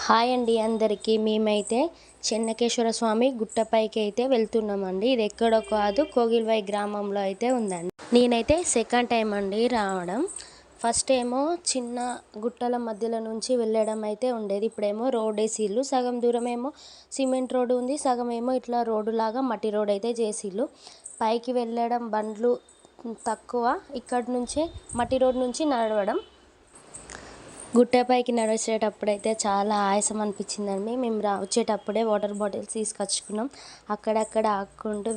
Hi అండి అందరికీ. మేమైతే చెన్నకేశ్వర స్వామి గుట్టపైకి అయితే వెళ్తున్నామండి. ఇది ఎక్కడో కాదు, కోగిల్వాయి గ్రామంలో అయితే ఉందండి. నేనైతే సెకండ్ టైం అండి రావడం. ఫస్ట్ ఏమో చిన్న గుట్టల మధ్యలో నుంచి వెళ్ళడం అయితే ఉండేది. ఇప్పుడేమో రోడ్ వేసిళ్ళు, సగం దూరం ఏమో సిమెంట్ రోడ్డు ఉంది, సగం ఏమో ఇట్లా రోడ్డు లాగా మట్టి రోడ్ అయితే చేసిళ్ళు. పైకి వెళ్ళడం బండ్లు తక్కువ, ఇక్కడ నుంచే మట్టి రోడ్ నుంచి నడవడం. గుట్టపైకి నడిచేటప్పుడైతే చాలా ఆయాసం అనిపించిందండి. మేము వచ్చేటప్పుడే వాటర్ బాటిల్స్ తీసుకొచ్చుకున్నాం. అక్కడక్కడ ఆక్కుంటూ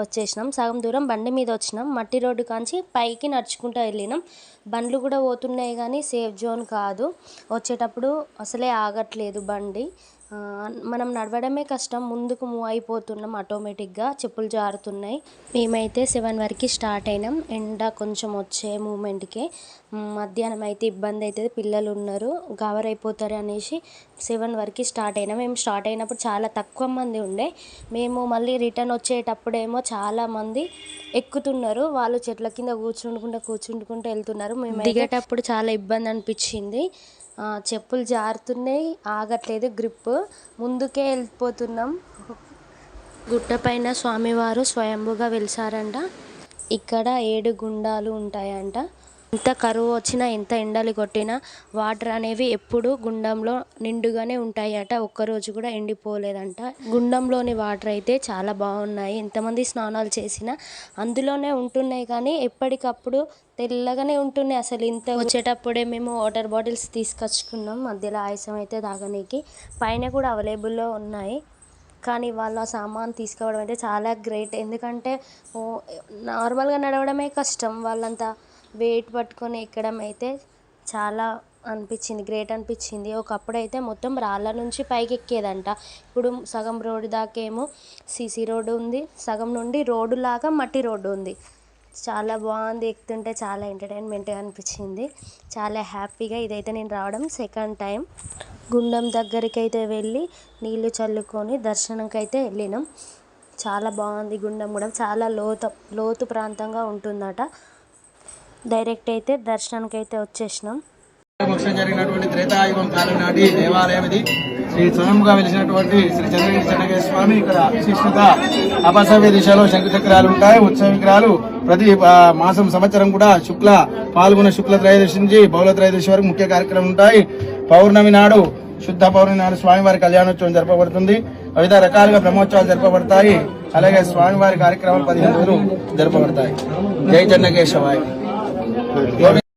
వచ్చేసినాం. సగం దూరం బండి మీద వచ్చినాం. మట్టి రోడ్డు కాంచి పైకి నడుచుకుంటూ వెళ్ళినాం. బండ్లు కూడా పోతున్నాయి కానీ సేఫ్ జోన్ కాదు. వచ్చేటప్పుడు అసలే ఆగట్లేదు బండి. మనం నడవడమే కష్టం, ముందుకు మూవ్ అయిపోతున్నాం ఆటోమేటిక్గా, చెప్పులు జారుతున్నాయి. మేమైతే 7 వరకు స్టార్ట్ అయినాం. ఎండ కొంచెం వచ్చే మూమెంట్కే మధ్యాహ్నం అయితే ఇబ్బంది అవుతుంది, పిల్లలు ఉన్నారు, కవర్ అయిపోతారు అనేసి 7 వరకు స్టార్ట్ అయినాం. మేము స్టార్ట్ అయినప్పుడు చాలా తక్కువ మంది ఉండే. మేము మళ్ళీ రిటర్న్ వచ్చేటప్పుడేమో చాలామంది ఎక్కుతున్నారు. వాళ్ళు చెట్ల కింద కూర్చుంటుకుంటూ వెళ్తున్నారు. మేము దిగేటప్పుడు చాలా ఇబ్బంది అనిపించింది. చెప్పులు జారుతున్నాయి, ఆగట్లేదు గ్రిప్, ముందుకే వెళ్ళిపోతున్నాం. గుట్టపైన స్వామివారు స్వయంభుగా వెలిసారంట. ఇక్కడ 7 గుండాలు ఉంటాయంట. ఎంత కరువు వచ్చినా, ఎంత ఎండలు కొట్టినా వాటర్ అనేవి ఎప్పుడు గుండంలో నిండుగానే ఉంటాయట. ఒక్కరోజు కూడా ఎండిపోలేదంట. గుండంలోని వాటర్ అయితే చాలా బాగున్నాయి. ఎంతమంది స్నానాలు చేసినా అందులోనే ఉంటున్నాయి, కానీ ఎప్పటికప్పుడు తెల్లగానే ఉంటున్నాయి. అసలు ఇంత వచ్చేటప్పుడే మేము వాటర్ బాటిల్స్ తీసుకొచ్చుకున్నాం, మధ్యలో ఆయాసం అయితే తాగనీకి. పైన కూడా అవైలబుల్లో ఉన్నాయి, కానీ వాళ్ళ సామాన్ తీసుకోవడం అయితే చాలా గ్రేట్. ఎందుకంటే నార్మల్గా నడవడమే కష్టం, వాళ్ళంతా వెయిట్ పట్టుకొని ఎక్కడం అయితే చాలా అనిపించింది, గ్రేట్ అనిపించింది. ఒకప్పుడైతే మొత్తం రాళ్ళ నుంచి పైకి ఎక్కేదంట. ఇప్పుడు సగం రోడ్డు దాకేమో సీసీ రోడ్డు ఉంది, సగం నుండి రోడ్డు లాగా మట్టి రోడ్డు ఉంది. చాలా బాగుంది, ఎక్కుతుంటే చాలా ఎంటర్టైన్మెంట్గా అనిపించింది, చాలా హ్యాపీగా. ఇదైతే నేను రావడం సెకండ్ టైం. గుండం దగ్గరికి అయితే వెళ్ళి నీళ్లు చల్లుకొని దర్శనంకి అయితే వెళ్ళినాం. చాలా బాగుంది. గుండం కూడా చాలా లోతు ప్రాంతంగా ఉంటుందట. డైరెక్ట్ అయితే దర్శనానికి అయితే వచ్చేసినాం. జరిగినటువంటి త్రేతాయుగం కాలం నాటి దేవాలయం ఇది. శ్రీ స్వయంగా వెలిసినటువంటి శ్రీ చంద్రగిరి చెన్నకేశ్వర స్వామి. ఇక్కడ విశిష్టత అపసవ్య దిశలో శంకుచక్రాలు ఉంటాయి. ఉత్సవ విగ్రహాలు ప్రతి మాసం సంవత్సరం కూడా పాల్గొన శుక్ల త్రయోదశి నుంచి బహుళ త్రయోదశి వరకు ముఖ్య కార్యక్రమం ఉంటాయి. పౌర్ణమి నాడు, శుద్ధ పౌర్ణమి నాడు స్వామివారి కళ్యాణోత్సవం జరపబడుతుంది. వివిధ రకాలుగా బ్రహ్మోత్సవాలు జరపబడతాయి. అలాగే స్వామివారి కార్యక్రమాలు 15 రోజులు జరపబడతాయి. జై చెన్నకేశవాయ.